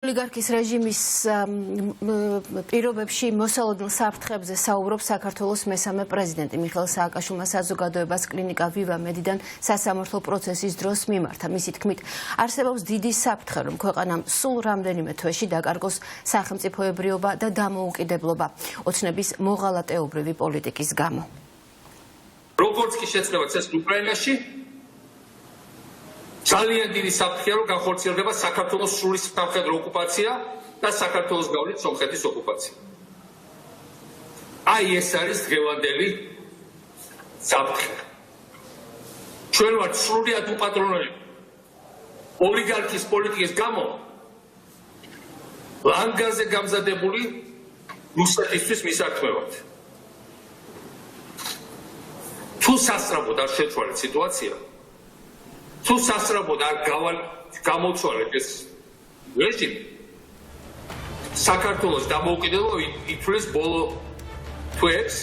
ოლიგარქის რეჟიმის პირობებში მოსალოდნელ საფრთხებზე საუბრობს საქართველოს მესამე პრეზიდენტი მიხეილ სააკაშვილმა საზოგადოებას კლინიკა ვივა მედიდან სასამართლო პროცესის დროს მიმართა. მისი თქმით, არსებობს დიდი საფრთხე, რომ ქვეყანამ სულ რამდენიმე თვეში დაკარგოს სახელმწიფოებრიობა და დამოუკიდებლობა ოცნების მოღალატეობრივი პოლიტიკის გამო. როგორც კი შეცდომაც ეს უკრაინაში ძალიან დიდი საფრთხეა, რომ განხორციელდება საქართველოს სრული სამხედრო ოკუპაცია და საქართველოს გავლით სომხეთის ოკუპაცია. აი ეს არის დღევანდელი საფრთხე. ჩვენ ვართ სრულიად უპატრონოები ოლიგარქის პოლიტიკის გამო ლანგარზე გამზადებული რუსეთისთვის მისართმევად. თუ სასწრაფოდ არ შეცვალეთ სიტუაცია, თუ სასწრაფოდ არ გამოცვალეთ ეს რეჟიმი, საქართველოს დამოუკიდებლობა ითვლის ბოლო თვეებს